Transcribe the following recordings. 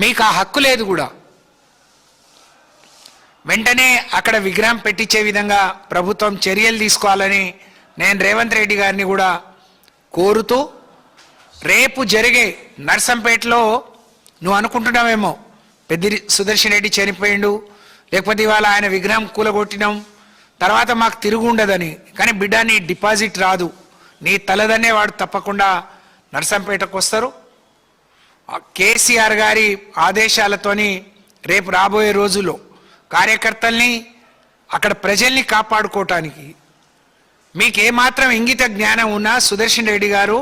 మీకు ఆ హక్కు లేదు కూడా. వెంటనే అక్కడ విగ్రహం పెట్టించే విధంగా ప్రభుత్వం చర్యలు తీసుకోవాలని నేను రేవంత్ రెడ్డి గారిని కూడా కోరుతూ, రేపు జరిగే నర్సంపేటలో నువ్వు అనుకుంటున్నావేమో పెద్ది సుదర్శన్ రెడ్డి చనిపోయిండు, లేకపోతే ఇవాళ ఆయన విగ్రహం కూలగొట్టినాం, తర్వాత మాకు తిరుగు ఉండదని. కానీ బిడ్డ, నీ డిపాజిట్ రాదు, నీ తలదన్నే వాడు తప్పకుండా నర్సంపేటకు వస్తారు. కేసీఆర్ గారి ఆదేశాలతోని రేపు రాబోయే రోజుల్లో కార్యకర్తల్ని, అక్కడ ప్రజల్ని కాపాడుకోవటానికి మీకు ఏమాత్రం ఇంగిత జ్ఞానం ఉన్నా సుదర్శన్ రెడ్డి గారు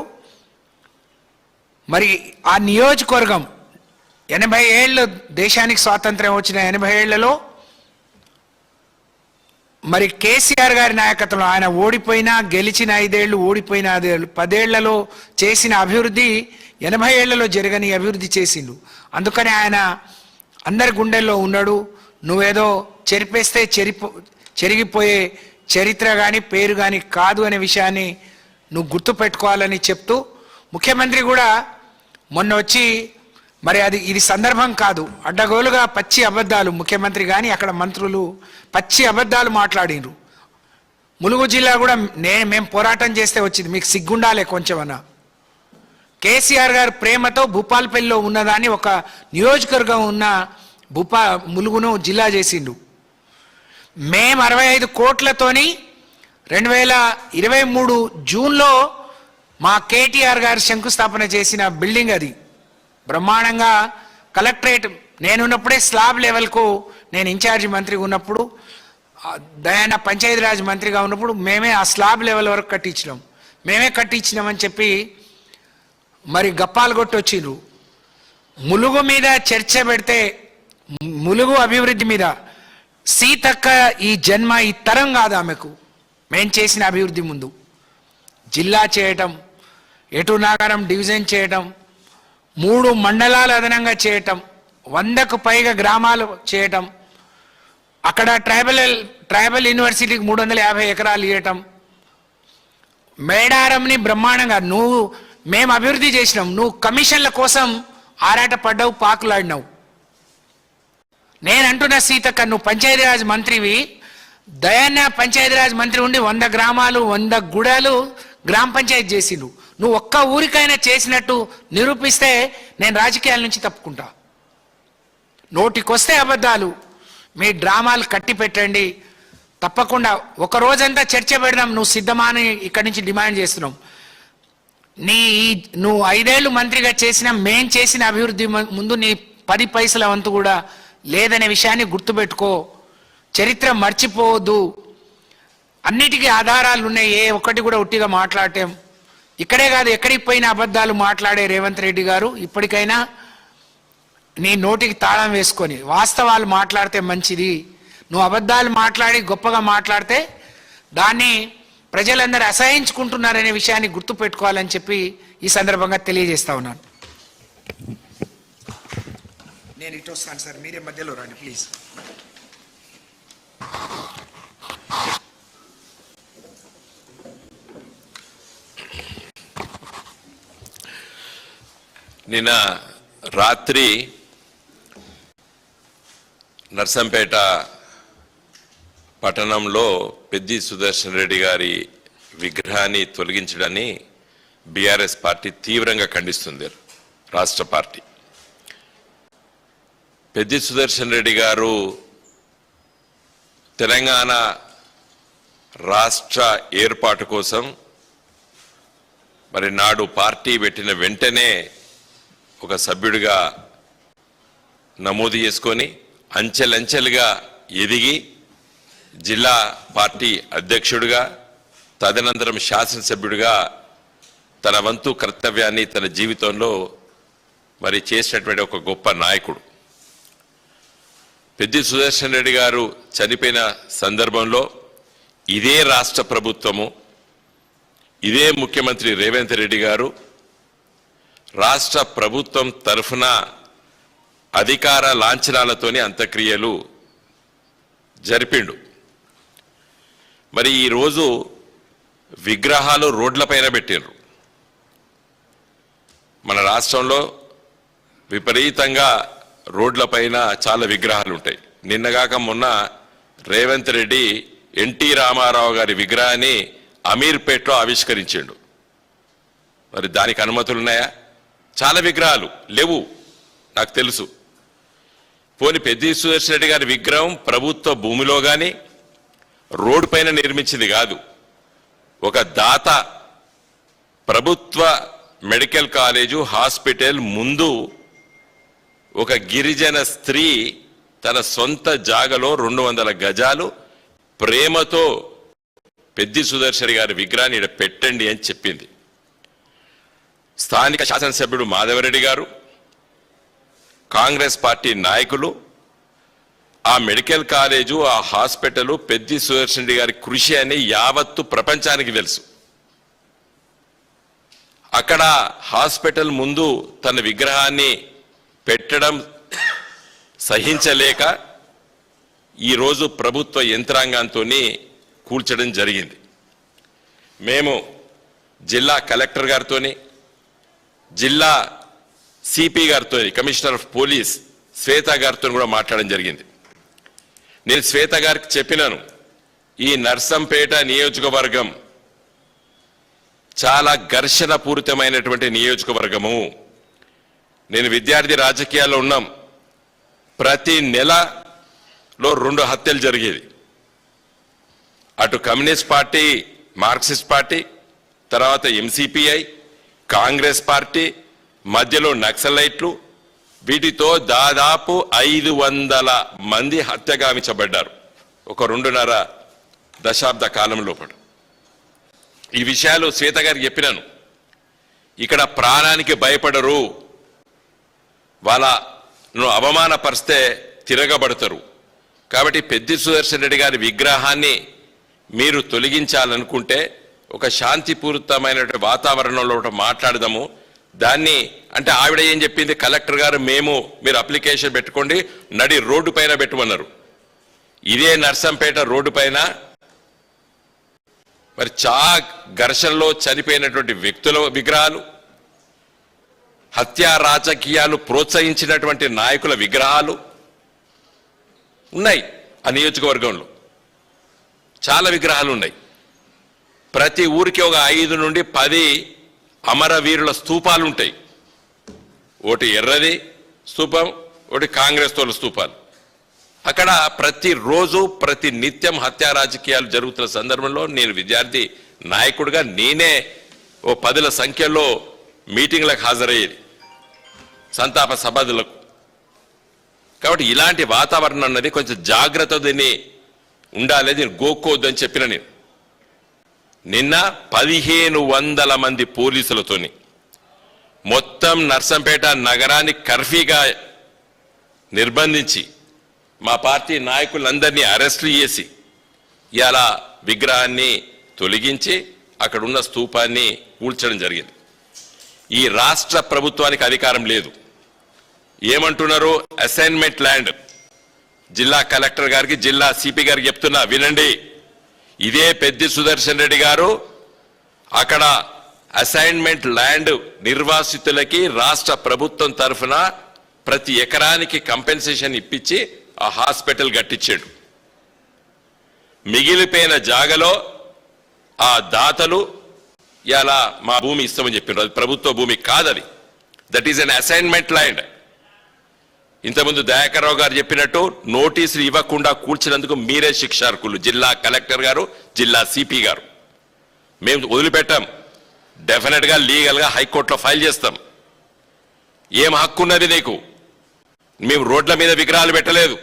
మరి ఆ నియోజకవర్గం 80 ఏళ్ళు దేశానికి స్వాతంత్ర్యం వచ్చిన 80 ఏళ్లలో మరి కేసీఆర్ గారి నాయకత్వంలో ఆయన ఓడిపోయినా గెలిచిన 5 ఏళ్ళు, ఓడిపోయిన 5 ఏళ్ళు, 10 ఏళ్లలో చేసిన అభివృద్ధి 80 ఏళ్లలో జరగని అభివృద్ధి చేసిండు. అందుకని ఆయన అందరి గుండెల్లో ఉన్నాడు. నువ్వేదో చెరిపేస్తే చెరిగిపోయే చరిత్ర కానీ పేరు కానీ కాదు అనే విషయాన్ని నువ్వు గుర్తుపెట్టుకోవాలని చెప్తూ, ముఖ్యమంత్రి కూడా మొన్న వచ్చి మరి ఇది సందర్భం కాదు, అడ్డగోలుగా పచ్చి అబద్ధాలు, ముఖ్యమంత్రి కానీ అక్కడ మంత్రులు పచ్చి అబద్ధాలు మాట్లాడినరు. ములుగు జిల్లా కూడా మేము పోరాటం చేస్తే వచ్చింది, మీకు సిగ్గుండాలే కొంచెమన్నా. కేసీఆర్ గారు ప్రేమతో భూపాల్పల్లిలో ఉన్నదాన్ని ఒక నియోజకవర్గం ఉన్న ములుగును జిల్లా చేసిండు. మేము 65 కోట్లతోని 2023 జూన్లో మా కేటీఆర్ గారు శంకుస్థాపన చేసిన బిల్డింగ్ అది. బ్రహ్మాండంగా కలెక్టరేట్ నేనున్నప్పుడే స్లాబ్ లెవెల్కు, నేను ఇన్ఛార్జి మంత్రిగా ఉన్నప్పుడు, దయాన పంచాయతీరాజ్ మంత్రిగా ఉన్నప్పుడు మేమే ఆ స్లాబ్ లెవెల్ వరకు కట్టించినామని చెప్పి మరి గప్పాలు కొట్టి వచ్చిండ్రు. ములుగు మీద చర్చ పెడితే, ములుగు అభివృద్ధి మీద సీతక్క ఈ జన్మ ఈ తరం కాదు ఆమెకు. మేం చేసిన అభివృద్ధి ముందు జిల్లా చేయటం, ఎటు నాగరం డివిజన్ చేయటం, 3 మండలాలు అదనంగా చేయటం, 100కు పైగా గ్రామాలు చేయటం, అక్కడ ట్రైబల్ యూనివర్సిటీకి 350 ఎకరాలు ఇవ్వటం, మేడారంని బ్రహ్మాండంగా మేము అభివృద్ధి చేసినాం. నువ్వు కమిషన్ల కోసం ఆరాట పడ్డావు, పాకులాడినావు. నేను అంటున్నా సీతక్క, నువ్వు పంచాయతీరాజ్ మంత్రివి, దయాన్న పంచాయతీరాజ్ మంత్రి ఉండి 100 గ్రామాలు 100 గుడాలు గ్రామ పంచాయతీ చేసిండు. నువ్వు ఒక్క ఊరికైనా చేసినట్టు నిరూపిస్తే నేను రాజకీయాల నుంచి తప్పుకుంటా. నోటికొస్తే అబద్ధాలు, మీ డ్రామాలు కట్టి పెట్టండి. తప్పకుండా ఒక రోజంతా చర్చ పెడదాం. నువ్వు సిద్ధమా అని ఇక్కడి నుంచి డిమాండ్ చేస్తున్నాం. నువ్వు 5 ఏళ్ళు మంత్రిగా మేం చేసిన అభివృద్ధి ముందు నీ 10 పైసల వంతు కూడా లేదనే విషయాన్ని గుర్తుపెట్టుకో. చరిత్ర మర్చిపోవద్దు. అన్నిటికీ ఆధారాలు ఉన్నాయి, ఏ ఒక్కటి కూడా ఉట్టిగా మాట్లాడటం. ఇక్కడే కాదు, ఎక్కడికి పోయిన అబద్ధాలు మాట్లాడే రేవంత్ రెడ్డి గారు, ఇప్పటికైనా నీ నోటికి తాళం వేసుకొని వాస్తవాలు మాట్లాడితే మంచిది. నువ్వు అబద్ధాలు మాట్లాడి గొప్పగా మాట్లాడితే దాన్ని ప్రజలందరూ అసహించుకుంటున్నారనే విషయాన్ని గుర్తుపెట్టుకోవాలని చెప్పి ఈ సందర్భంగా తెలియజేస్తా ఉన్నాను. నేను ఇటు వస్తాను సార్, మీరే మధ్యలో రండి ప్లీజ్. నిన్న రాత్రి నర్సంపేట పట్టణంలో పెద్ది సుదర్శన్ రెడ్డి గారి విగ్రహాన్ని తొలగించడాన్ని బీఆర్ఎస్ పార్టీ తీవ్రంగా ఖండిస్తుంది. రాష్ట్ర పార్టీ పెద్ది సుదర్శన్ రెడ్డి గారు తెలంగాణ రాష్ట్ర ఏర్పాటు కోసం మరి నాడు పార్టీ పెట్టిన వెంటనే ఒక సభ్యుడిగా నమోదు చేసుకొని అంచెలంచెలుగా ఎదిగి జిల్లా పార్టీ అధ్యక్షుడిగా, తదనంతరం శాసనసభ్యుడిగా తన వంతు కర్తవ్యాన్ని తన జీవితంలో మరి చేసినటువంటి ఒక గొప్ప నాయకుడు. పెద్ది సుదర్శన్ రెడ్డి గారు చనిపోయిన సందర్భంలో ఇదే రాష్ట్ర ప్రభుత్వము, ఇదే ముఖ్యమంత్రి రేవంత్ రెడ్డి గారు రాష్ట్ర ప్రభుత్వం తరఫున అధికార లాంఛనాలతోని అంత్యక్రియలు జరిపిండు. మరి ఈరోజు విగ్రహాలు రోడ్లపైన పెట్టిండ్రు. మన రాష్ట్రంలో విపరీతంగా రోడ్లపైన చాలా విగ్రహాలు ఉంటాయి. నిన్నగాక మొన్న రేవంత్ రెడ్డి ఎన్టీ రామారావు గారి విగ్రహాన్ని అమీర్పేటలో ఆవిష్కరించాడు. మరి దానికి అనుమతులు ఉన్నాయా? చాలా విగ్రహాలు లేవు, నాకు తెలుసు. పోని పెద్ది సుదర్శన్ రెడ్డి గారి విగ్రహం ప్రభుత్వ భూమిలో కానీ రోడ్డు పైన నిర్మించింది కాదు. ఒక దాత ప్రభుత్వ మెడికల్ కాలేజు హాస్పిటల్ ముందు ఒక గిరిజన స్త్రీ తన సొంత జాగలో 200 గజాలు ప్రేమతో పెద్ది సుదర్శన్ గారి విగ్రహాన్ని ఇక్కడ పెట్టండి అని చెప్పింది. స్థానిక శాసనసభ్యుడు మాధవరెడ్డి గారు, కాంగ్రెస్ పార్టీ నాయకులు ఆ మెడికల్ కాలేజు ఆ హాస్పిటల్ పెద్ది సుదర్శన్ రెడ్డి గారి కృషి అని యావత్తు ప్రపంచానికి తెలుసు. అక్కడ హాస్పిటల్ ముందు తన విగ్రహాన్ని పెట్టడం సహించలేక ఈరోజు ప్రభుత్వ యంత్రాంగంతో కూల్చడం జరిగింది. మేము జిల్లా కలెక్టర్ గారితో, జిల్లా సిపి గారితో, కమిషనర్ ఆఫ్ పోలీస్ శ్వేత గారితో కూడా మాట్లాడడం జరిగింది. నేను శ్వేత గారికి చెప్పినాను, ఈ నర్సంపేట నియోజకవర్గం చాలా ఘర్షణ పూరితమైనటువంటి నియోజకవర్గము. నేను విద్యార్థి రాజకీయాల్లో ఉన్నాం. ప్రతి నెలలో 2 హత్యలు జరిగేది. అటు కమ్యూనిస్ట్ పార్టీ, మార్క్సిస్ట్ పార్టీ, తర్వాత ఎంసిపిఐ, కాంగ్రెస్ పార్టీ, మధ్యలో నక్సలైట్లు, వీటితో దాదాపు 500 మంది హత్య గావించబడ్డారు ఒక 2.5 దశాబ్ద కాలంలో. ఈ విషయాలు శ్వేత గారికి చెప్పినాను. ఇక్కడ ప్రాణానికి భయపడరు, వాళ్ళను అవమానపరిస్తే తిరగబడతారు. కాబట్టి పెద్ది సుదర్శన్ రెడ్డి గారి విగ్రహాన్ని మీరు తొలగించాలనుకుంటే ఒక శాంతిపూరితమైన వాతావరణంలో మాట్లాడదాము. దాన్ని అంటే ఆవిడ ఏం చెప్పింది, కలెక్టర్ గారు మీరు అప్లికేషన్ పెట్టుకోండి, నడి రోడ్డు పైన పెట్టమన్నారు. ఇదే నర్సంపేట రోడ్డు పైన మరి ఘర్షణలో చనిపోయినటువంటి వ్యక్తుల విగ్రహాలు, హత్యా రాజకీయాలు ప్రోత్సహించినటువంటి నాయకుల విగ్రహాలు ఉన్నాయి. ఆ నియోజకవర్గంలో చాలా విగ్రహాలు ఉన్నాయి. ప్రతి ఊరికి ఒక 5 నుండి 10 అమరవీరుల స్తూపాలు ఉంటాయి. ఒకటి ఎర్రది స్తూపం, ఒకటి కాంగ్రెస్ తోల స్తూపాలు. అక్కడ ప్రతిరోజు ప్రతి నిత్యం హత్యా రాజకీయాలు జరుగుతున్న సందర్భంలో నేను విద్యార్థి నాయకుడిగా నేనే ఓ 10ల సంఖ్యలో మీటింగ్లకు హాజరయ్యేది, సంతాప సభలకు. కాబట్టి ఇలాంటి వాతావరణం అన్నది కొంచెం జాగ్రత్త దీన్ని ఉండాలి, దీన్ని గోక్కోవద్దని చెప్పిన నేను. నిన్న 1500 మంది పోలీసులతోని మొత్తం నర్సంపేట నగరాన్ని కర్ఫ్యూగా నిర్బంధించి మా పార్టీ నాయకులందరినీ అరెస్టులు చేసి ఇలా విగ్రహాన్ని తొలగించి అక్కడ ఉన్న స్తూపాన్ని కూల్చడం జరిగింది. ఈ రాష్ట్ర ప్రభుత్వానికి అధికారం లేదు. ఏమంటున్నారు, అసైన్మెంట్ ల్యాండ్. జిల్లా కలెక్టర్ గారికి, జిల్లా సిపి గారికి చెప్తున్నా, వినండి. ఇదే పెద్ది సుదర్శన్ రెడ్డి గారు అక్కడ అసైన్మెంట్ ల్యాండ్ నిర్వాసితులకి రాష్ట్ర ప్రభుత్వం తరఫున ప్రతి ఎకరానికి కంపెన్సేషన్ ఇప్పించి ఆ హాస్పిటల్ కట్టించాడు. మిగిలిపోయిన జాగలో ఆ దాతలు ఇలా మా భూమి ఇస్తామని చెప్పారు. అది ప్రభుత్వ భూమి కాదది, that is an assignment land. ఇంతకుముందు దయాకర్రావు గారు చెప్పినట్టు నోటీసులు ఇవ్వకుండా కూల్చినందుకు మీరే శిక్షార్హులు, జిల్లా కలెక్టర్ గారు, జిల్లా సిపి గారు. మేము వదిలిపెట్టాం, డెఫినెట్గా లీగల్గా హైకోర్టులో ఫైల్ చేస్తాం. ఏం హక్కు ఉన్నది నీకు? మేము రోడ్ల మీద విగ్రహాలు పెట్టలేదు.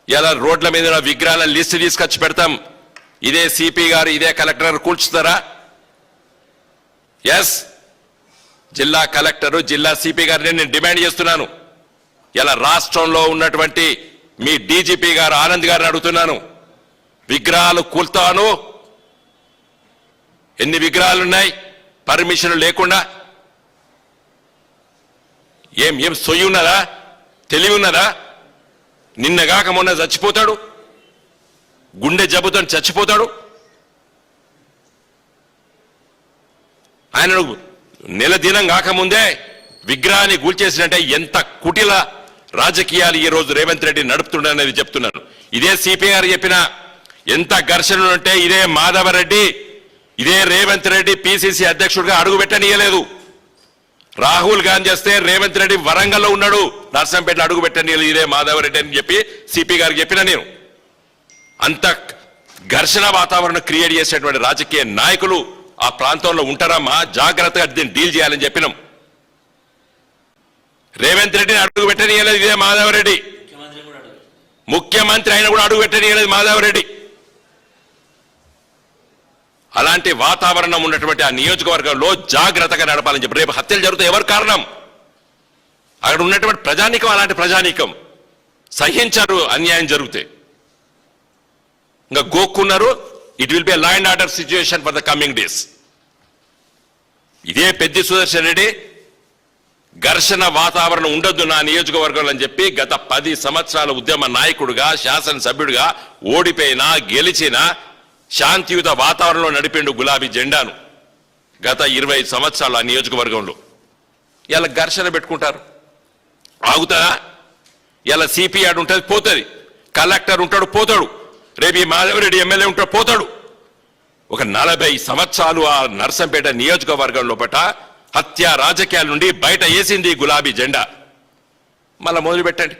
ఇలా రోడ్ల మీద విగ్రహాల లిస్టు తీసుకొచ్చి పెడతాం. ఇదే సిపి గారు, ఇదే కలెక్టర్ గారు కూల్చుతారా? ఎస్, జిల్లా కలెక్టరు, జిల్లా సిపి గారిని నేను డిమాండ్ చేస్తున్నాను. ఇలా రాష్ట్రంలో ఉన్నటువంటి మీ డీజీపీ గారు ఆనంద్ గారిని అడుగుతున్నాను, విగ్రహాలు కూల్తాను. ఎన్ని విగ్రహాలు ఉన్నాయి పర్మిషన్ లేకుండా? ఏం సొయ్యి ఉన్నదా, తెలివి ఉన్నదా? నిన్నగాక మొన్న చచ్చిపోతాడు, గుండె జబ్బుతో చచ్చిపోతాడు. ఆయన నెల దినం కాకముందే విగ్రహాన్ని కూల్చేసినట్టే ఎంత కుటిల రాజకీయాలు ఈ రోజు రేవంత్ రెడ్డి నడుపుతుండనేది చెప్తున్నాను. ఇదే సిపి గారు చెప్పిన ఎంత ఘర్షణలు ఉంటే ఇదే మాధవరెడ్డి ఇదే రేవంత్ రెడ్డి పిసిసి అధ్యక్షుడిగా అడుగు పెట్టనీయలేదు. రాహుల్ గాంధీ వస్తే రేవంత్ రెడ్డి వరంగల్లో ఉన్నాడు, నర్సంపేటలో అడుగు పెట్టనీయలేదు ఇదే మాధవరెడ్డి అని చెప్పి సిపి గారికి చెప్పిన నేను. అంత ఘర్షణ వాతావరణం క్రియేట్ చేసేటువంటి రాజకీయ నాయకులు ఆ ప్రాంతంలో ఉంటారమ్మా, జాగ్రత్తగా దీన్ని డీల్ చేయాలని చెప్పినాం. రేవంత్ రెడ్డిని అడుగు పెట్టనీయలేదు ఇదే మాధవరెడ్డి, ముఖ్యమంత్రి అయినా కూడా అడుగు పెట్టనీయలేదు మాధవరెడ్డి. అలాంటి వాతావరణం ఉన్నటువంటి ఆ నియోజకవర్గంలో జాగ్రత్తగా నడపాలని చెప్పి రేపు హత్యలు జరుగుతాయి. ఎవరు కారణం? అక్కడ ఉన్నటువంటి ప్రజానీకం అలాంటి ప్రజానీకం సహించారు అన్యాయం జరిగితే. ఇంకా గోక్కున్నారు. It will be law and order situation for the coming days. ఇదే పెద్ది సుదర్శన్ రెడ్డి ఘర్షణ వాతావరణం ఉండొద్దు నా నియోజకవర్గంలో అని చెప్పి గత 10 సంవత్సరాల ఉద్యమ నాయకుడిగా శాసనసభ్యుడిగా ఓడిపోయినా గెలిచినా శాంతియుత వాతావరణంలో నడిపిండు గులాబీ జెండాను గత 20 సంవత్సరాలు ఆ నియోజకవర్గంలో. ఇలా ఘర్షణ పెట్టుకుంటారు, ఆగుతారా? ఇలా సిపి ఆడు ఉంటుంది పోతుంది, కలెక్టర్ ఉంటాడు పోతాడు, రేపు ఈ మాధవరెడ్డి ఎమ్మెల్యే ఉంటాడు పోతాడు. ఒక 40 సంవత్సరాలు ఆ నర్సంపేట నియోజకవర్గం లోపట హత్య రాజకీయాల నుండి బయట వేసింది గులాబీ జెండా. మళ్ళా మొదలు పెట్టండి,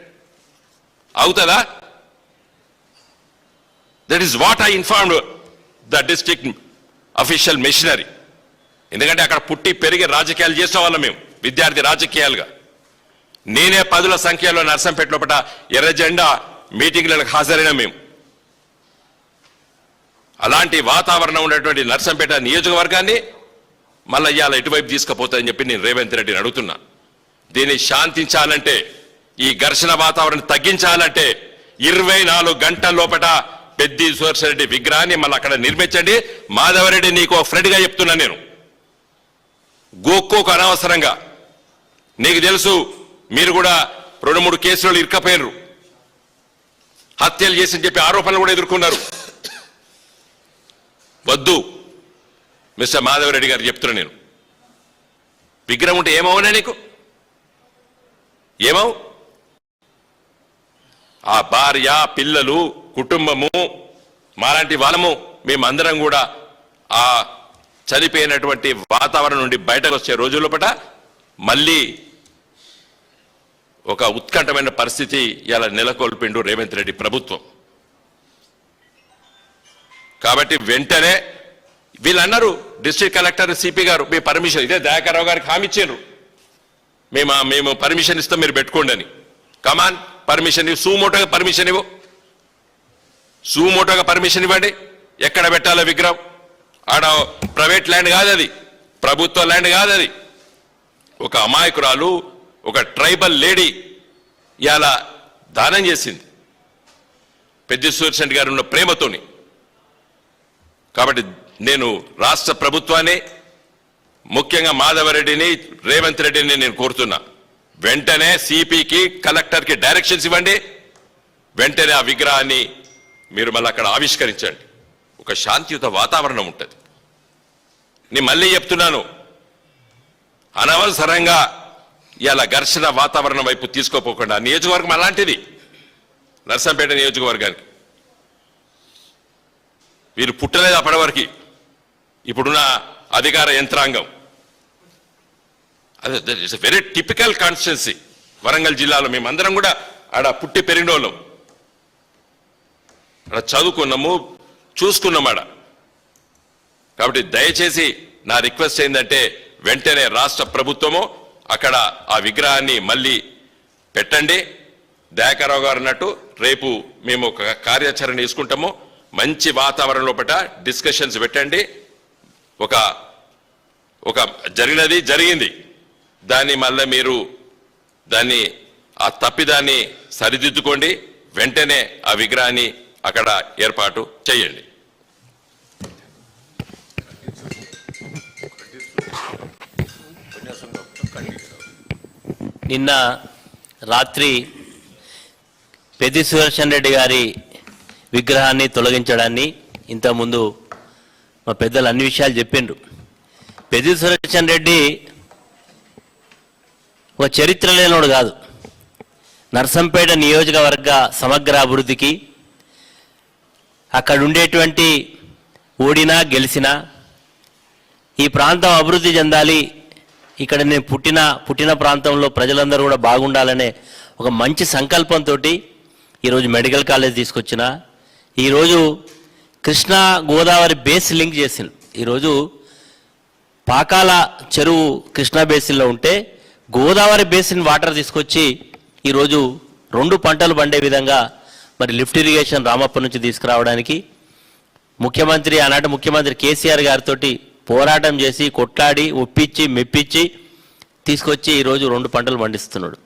అవుతుందా? That is what I informed the district official machinery. ఎందుకంటే అక్కడ పుట్టి పెరిగి రాజకీయాలు చేసే వాళ్ళం మేము, విద్యార్థి రాజకీయాలుగా. నేనే 10ల సంఖ్యలో నర్సంపేట లోపల ఎర్ర జెండా మీటింగ్లకు హాజరైన మేము. అలాంటి వాతావరణం ఉన్నటువంటి నర్సంపేట నియోజకవర్గాన్ని మళ్ళీ ఇవాళ ఎటువైపు తీసుకుపోతాయని చెప్పి నేను రేవంత్ రెడ్డిని అడుగుతున్నా. దీన్ని శాంతించాలంటే, ఈ ఘర్షణ వాతావరణం తగ్గించాలంటే 24 గంటల లోపల పెద్ది సుదర్శన్ రెడ్డి విగ్రహాన్ని మళ్ళీ అక్కడ నిర్మించండి. మాధవరెడ్డి నీకు ఫ్రెండ్గా చెప్తున్నా నేను, గోక్కోకు అనవసరంగా. నీకు తెలుసు మీరు కూడా 2-3 కేసులు ఇరుక్కపోయినరు, హత్యలు చేసి చెప్పి ఆరోపణలు కూడా ఎదుర్కొన్నారు. వద్దు మిస్టర్ మాధవరెడ్డి గారు చెప్తున్నా నేను, విగ్రహం ఉంటే ఏమవునా నీకు? ఏమవు? ఆ భార్య పిల్లలు కుటుంబము మాలాంటి వాళ్ళము మేమందరం కూడా ఆ చనిపోయినటువంటి వాతావరణం నుండి బయటకు వచ్చే రోజుల మళ్ళీ ఒక ఉత్కంఠమైన పరిస్థితి ఇలా నెలకొల్పిండు రేవంత్ రెడ్డి ప్రభుత్వం. కాబట్టి వెంటనే వీళ్ళు అన్నారు, డిస్ట్రిక్ట్ కలెక్టర్ సిపి గారు మీ పర్మిషన్, ఇదే దయాకర్రావు గారికి హామీ ఇచ్చారు, మేము పర్మిషన్ ఇస్తాం మీరు పెట్టుకోండి అని. కమాన్ పర్మిషన్ ఇవ్వు, సూమోటోగా పర్మిషన్ ఇవ్వు, సూమోటోగా పర్మిషన్ ఇవ్వండి. ఎక్కడ పెట్టాలో విగ్రహం? ఆడ ప్రైవేట్ ల్యాండ్ కాదు అది, ప్రభుత్వ ల్యాండ్ కాదు అది. ఒక అమాయకురాలు, ఒక ట్రైబల్ లేడీ ఇలా దానం చేసింది పెద్ది సుదర్శన్ గారు ఉన్న ప్రేమతోని. కాబట్టి నేను రాష్ట్ర ప్రభుత్వాన్ని, ముఖ్యంగా మాధవరెడ్డిని రేవంత్ రెడ్డిని నేను కోరుతున్నా, వెంటనే సిపికి కలెక్టర్కి డైరెక్షన్స్ ఇవ్వండి. వెంటనే ఆ విగ్రహాన్ని మీరు మళ్ళీ అక్కడ ఆవిష్కరించండి. ఒక శాంతియుత వాతావరణం ఉంటుంది. నేను మళ్ళీ చెప్తున్నాను, అనవసరంగా ఇలా ఘర్షణ వాతావరణం వైపు తీసుకోపోకుండా. నియోజకవర్గం అలాంటిది, నర్సంపేట నియోజకవర్గానికి వీరు పుట్టలేదు అప్పటివరకు. ఇప్పుడున్న అధికార యంత్రాంగం అదే it's very typical constituency Warangal జిల్లాలో. మేమందరం కూడా ఆడ పుట్టి పెరిగిన వాళ్ళం, ఆడ చదువుకున్నాము, చూసుకున్నాం ఆడ. కాబట్టి దయచేసి నా రిక్వెస్ట్ ఏంటంటే వెంటనే రాష్ట్ర ప్రభుత్వము అక్కడ ఆ విగ్రహాన్ని మళ్ళీ పెట్టండి. దయాకర్రావు గారు అన్నట్టు రేపు మేము ఒక కార్యాచరణ తీసుకుంటాము. మంచి వాతావరణం లోపల డిస్కషన్స్ పెట్టండి. ఒక జరిగింది, దాన్ని మళ్ళీ మీరు దాన్ని ఆ తప్పిదాన్ని సరిదిద్దుకోండి. వెంటనే ఆ విగ్రహాన్ని అక్కడ ఏర్పాటు చేయండి. నిన్న రాత్రి పెద్ది సుదర్శన్ రెడ్డి గారి విగ్రహాన్ని తొలగించడాన్ని ఇంతకుముందు మా పెద్దలు అన్ని విషయాలు చెప్పిండ్రు. పెద్ది సుదర్శన్ రెడ్డి ఒక చరిత్ర లేనోడు కాదు, నర్సంపేట నియోజకవర్గ సమగ్ర అభివృద్ధికి, అక్కడ ఉండేటువంటి ఓడినా గెలిచినా ఈ ప్రాంతం అభివృద్ధి చెందాలి, ఇక్కడ నేను పుట్టిన ప్రాంతంలో ప్రజలందరూ కూడా బాగుండాలనే ఒక మంచి సంకల్పంతో ఈరోజు మెడికల్ కాలేజ్ తీసుకొచ్చిన, ఈరోజు కృష్ణా గోదావరి బేస్ లింక్ చేసింది. ఈరోజు పాకాల చెరువు కృష్ణా బేసిన్లో ఉంటే గోదావరి బేసిన్ వాటర్ తీసుకొచ్చి ఈరోజు 2 పంటలు పండే విధంగా మరి లిఫ్ట్ ఇరిగేషన్ రామప్ప నుంచి తీసుకురావడానికి ఆనాటి ముఖ్యమంత్రి కేసీఆర్ గారితో పోరాటం చేసి కొట్లాడి ఒప్పించి మెప్పించి తీసుకొచ్చి ఈరోజు 2 పంటలు పండిస్తున్నాడు.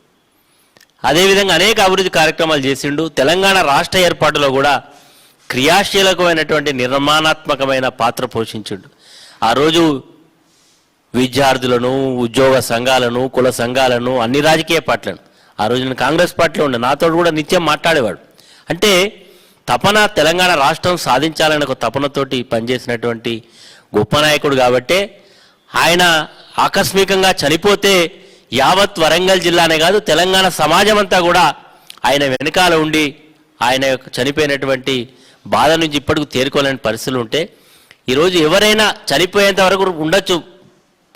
అదేవిధంగా అనేక అభివృద్ధి కార్యక్రమాలు చేసిండు. తెలంగాణ రాష్ట్ర ఏర్పాటులో కూడా క్రియాశీలకమైనటువంటి నిర్మాణాత్మకమైన పాత్ర పోషించిండు. ఆ రోజు విద్యార్థులను, ఉద్యోగ సంఘాలను, కుల సంఘాలను, అన్ని రాజకీయ పార్టీలను, ఆ రోజు నేను కాంగ్రెస్ పార్టీలో ఉండే, నాతో కూడా నిత్యం మాట్లాడేవాడు. అంటే తపన తెలంగాణ రాష్ట్రం సాధించాలనే ఒక తపనతోటి పనిచేసినటువంటి గొప్ప నాయకుడు. కాబట్టే ఆయన ఆకస్మికంగా చనిపోతే యావత్ వరంగల్ జిల్లానే కాదు తెలంగాణ సమాజం అంతా కూడా ఆయన వెనకాల ఉండి ఆయన చనిపోయినటువంటి బాధ నుంచి ఇప్పటికి తేరుకోలేని పరిస్థితులు ఉంటే, ఈరోజు ఎవరైనా చనిపోయేంత వరకు ఉండొచ్చు,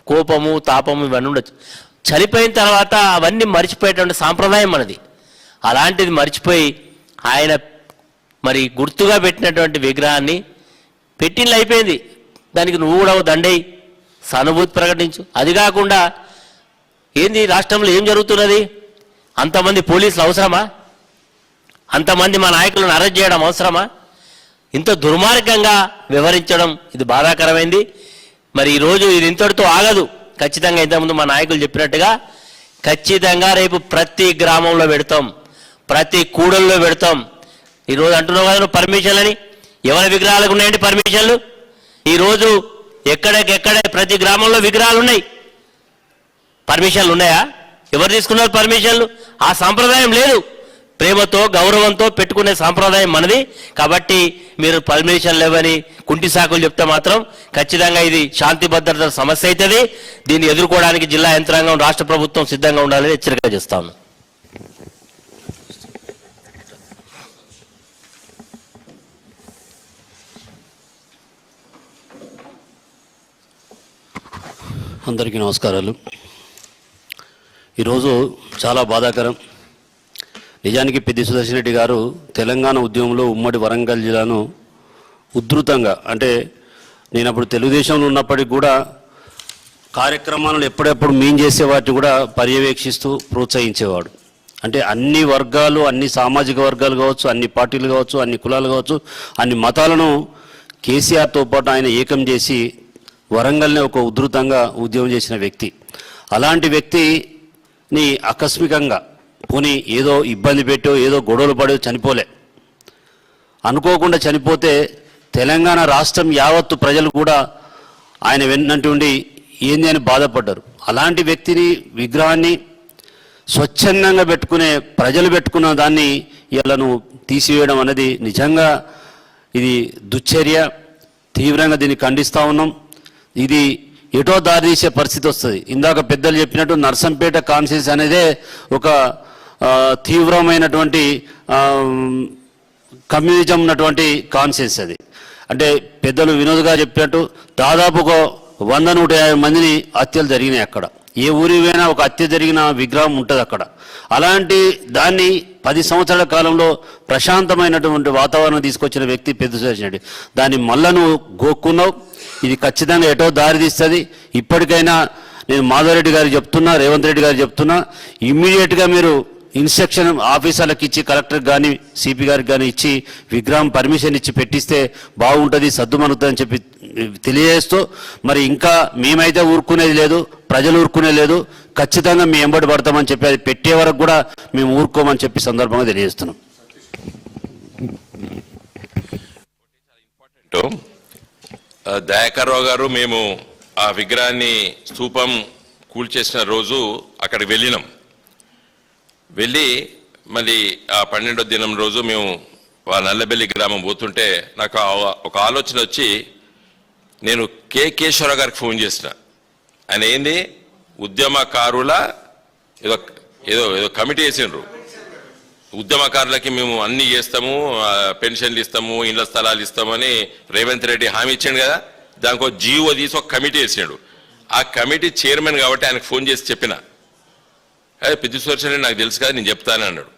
కోపము తాపము ఇవన్నీ ఉండొచ్చు, చనిపోయిన తర్వాత అవన్నీ మర్చిపోయేటువంటి సాంప్రదాయం మనది. అలాంటిది మర్చిపోయి ఆయన మరి గుర్తుగా పెట్టినటువంటి విగ్రహాన్ని పెట్టింది అయిపోయింది, దానికి నువ్వు కూడా దండేయి, సానుభూతి ప్రకటించు. అది కాకుండా ఏంది రాష్ట్రంలో ఏం జరుగుతున్నది, అంతమంది పోలీసులు అవసరమా, అంతమంది మా నాయకులను అరెస్ట్ చేయడం అవసరమా, ఇంత దుర్మార్గంగా వ్యవహరించడం ఇది బాధాకరమైంది. మరి ఈరోజు ఇది ఇంతటితో ఆగదు, ఖచ్చితంగా ఇంతకుముందు మా నాయకులు చెప్పినట్టుగా ఖచ్చితంగా రేపు ప్రతి గ్రామంలో పెడతాం, ప్రతి కూడల్లో పెడతాం. ఈరోజు అంటున్నావు కదా పర్మిషన్లని, ఎవరి విగ్రహాలకు ఉన్నాయండి పర్మిషన్లు? ఈరోజు ఎక్కడెక్కడ ప్రతి గ్రామంలో విగ్రహాలు ఉన్నాయి, పర్మిషన్లు ఉన్నాయా? ఎవరు తీసుకున్నారు పర్మిషన్లు? ఆ సాంప్రదాయం లేదు. ప్రేమతో గౌరవంతో పెట్టుకునే సాంప్రదాయం మనది. కాబట్టి మీరు పర్మిషన్ లేవని కుంటి సాకులు చెప్తే మాత్రం ఖచ్చితంగా ఇది శాంతి భద్రతల సమస్య అవుతుంది. దీన్ని ఎదుర్కోవడానికి జిల్లా యంత్రాంగం, రాష్ట్ర ప్రభుత్వం సిద్ధంగా ఉండాలని హెచ్చరిక చేస్తాను. అందరికీ నమస్కారాలు. ఈరోజు చాలా బాధాకరం. నిజానికి పెద్ది సుదర్శన్ రెడ్డి గారు తెలంగాణ ఉద్యమంలో ఉమ్మడి వరంగల్ జిల్లాను ఉధృతంగా, అంటే నేను అప్పుడు తెలుగుదేశంలో ఉన్నప్పటికీ కూడా కార్యక్రమాలను ఎప్పుడెప్పుడు మేము చేసే వాటిని కూడా పర్యవేక్షిస్తూ ప్రోత్సహించేవాడు. అంటే అన్ని వర్గాలు, అన్ని సామాజిక వర్గాలు కావచ్చు, అన్ని పార్టీలు కావచ్చు, అన్ని కులాలు కావచ్చు, అన్ని మతాలను కేసీఆర్తో పాటు ఆయన ఏకం చేసి వరంగల్ని ఒక ఉధృతంగా ఉద్యమం చేసిన వ్యక్తి. అలాంటి వ్యక్తిని ఆకస్మికంగా పోనీ ఏదో ఇబ్బంది పెట్టో ఏదో గొడవలు పడో చనిపోలే, అనుకోకుండా చనిపోతే తెలంగాణ రాష్ట్రం యావత్తు ప్రజలు కూడా ఆయన వెన్నంటి ఉండి ఏంది అని బాధపడ్డారు. అలాంటి వ్యక్తిని, విగ్రహాన్ని స్వచ్ఛందంగా పెట్టుకునే ప్రజలు పెట్టుకున్న దాన్ని ఇలా నువ్వు తీసివేయడం అనేది నిజంగా ఇది దుశ్చర్య. తీవ్రంగా దీన్ని ఖండిస్తూ ఉన్నాం. ఇది ఎటో దారి తీసే పరిస్థితి వస్తుంది. ఇందాక పెద్దలు చెప్పినట్టు నర్సంపేట కాన్స్టిట్యూన్సీ అనేదే ఒక తీవ్రమైనటువంటి కమ్యూనిజం ఉన్నటువంటి కాన్స్టిట్యూన్సీ అది. అంటే పెద్దలు వినోద్ గారు చెప్పినట్టు దాదాపు ఒక 100-150 మందిని హత్యలు జరిగినాయి అక్కడ. ఏ ఊరి పోయినా ఒక హత్య జరిగిన విగ్రహం ఉంటుంది అక్కడ. అలాంటి దాన్ని 10 సంవత్సరాల కాలంలో ప్రశాంతమైనటువంటి వాతావరణం తీసుకొచ్చిన వ్యక్తి పెద్ది సుదర్శన్ రెడ్డి. దాన్ని మళ్ళా నువ్వు గోక్కున్నావు. ఇది ఖచ్చితంగా ఎటో దారి తీస్తుంది. ఇప్పటికైనా నేను మాధవరెడ్డి గారికి చెప్తున్నా, రేవంత్ రెడ్డి గారికి చెప్తున్నా, ఇమ్మీడియట్గా మీరు ఇన్స్ట్రక్షన్ ఆఫీసర్లకు ఇచ్చి, కలెక్టర్కి కానీ సిపి గారికి కానీ ఇచ్చి విగ్రహం పర్మిషన్ ఇచ్చి పెట్టిస్తే బాగుంటుంది, సర్దుమనుతుందని చెప్పి తెలియజేస్తూ, మరి ఇంకా మేమైతే ఊరుకునేది లేదు, ప్రజలు ఊరుకునేది లేదు, ఖచ్చితంగా మేము ఎంబడి పడతామని చెప్పి అది పెట్టే వరకు కూడా మేము ఊరుకోమని చెప్పి సందర్భంగా తెలియజేస్తున్నాం. దయాకర్ రావు గారు, మేము ఆ విగ్రహాన్ని స్తూపం కూల్చేసిన రోజు అక్కడికి వెళ్ళినాం. వెళ్ళి మళ్ళీ ఆ 12వ దినం రోజు మేము ఆ నల్లబెల్లి గ్రామం పోతుంటే నాకు ఒక ఆలోచన వచ్చి నేను కె కేశవరావు గారికి ఫోన్ చేసిన. ఆయన ఏంది ఉద్యమకారుల ఏదో ఏదో ఏదో కమిటీ వేసిండ్రు, ఉద్యమకారులకి మేము అన్ని చేస్తాము, పెన్షన్లు ఇస్తాము, ఇండ్ల స్థలాలు ఇస్తామని రేవంత్ రెడ్డి హామీ ఇచ్చాడు కదా. దానికి ఒక జీవో తీసి ఒక కమిటీ వేసాడు. ఆ కమిటీ చైర్మన్ కాబట్టి ఆయనకు ఫోన్ చేసి చెప్పిన, అదే పెద్ది సుదర్శన్ రెడ్డి నాకు తెలుసు కదా, నేను చెప్తాను అన్నాడు.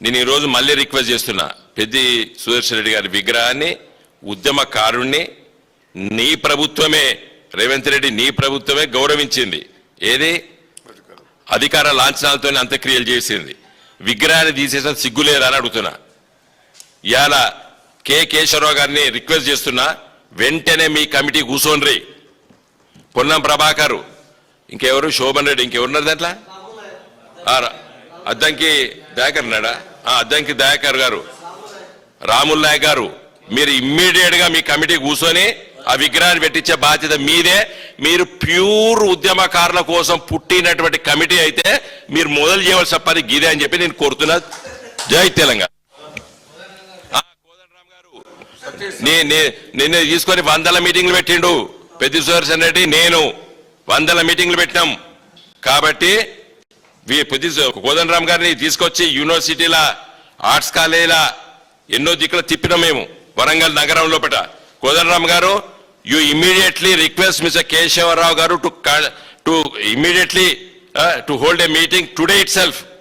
నేను ఈరోజు మళ్ళీ రిక్వెస్ట్ చేస్తున్నా, పెద్ది సుదర్శన్ రెడ్డి గారి విగ్రహాన్ని, ఉద్యమకారుణ్ణి నీ ప్రభుత్వమే, రేవంత్ రెడ్డి నీ ప్రభుత్వమే గౌరవించింది. ఏది అధికార లాంఛనాలతో అంత్యక్రియలు చేసింది. విగ్రహాన్ని తీసేసిన సిగ్గులేరా అని అడుగుతున్నా. ఇవాళ కె కేశవరావు గారిని రిక్వెస్ట్ చేస్తున్నా, వెంటనే మీ కమిటీ కూర్చోండి. పొన్నం ప్రభాకర్, ఇంకెవరు, శోభన్ రెడ్డి, ఇంకెవరున్నారు దాంట్లో, అద్దంకి దయాకర్ ఉన్నాడా, అద్దంకి దయాకర్ గారు, రాముల్ నాయక్ గారు, మీరు ఇమ్మీడియట్ గా మీ కమిటీ కూర్చొని ఆ విగ్రహాన్ని పెట్టించే బాధ్యత మీదే. మీరు ప్యూర్ ఉద్యమకారుల కోసం పుట్టినటువంటి కమిటీ అయితే మీరు మొదలు చేయవలసిన పని గిదే అని చెప్పి నేను కోరుతున్నా. జై తెలంగాణ. కోదండరామ్ గారు నిన్న తీసుకొని 100 మీటింగ్లు పెట్టిండు పెద్ది సుదర్శన్ రెడ్డి, నేను 100 మీటింగ్లు పెట్టినాం. కాబట్టి కోదండరామ్ గారిని తీసుకొచ్చి యూనివర్సిటీల, ఆర్ట్స్ కాలేజీల ఎన్నో దిక్కులు తిప్పినాం మేము వరంగల్ నగరం లోపల. కోదండరామ్ గారు, you immediately request Mr. Keshavarao garu to immediately to hold a meeting today itself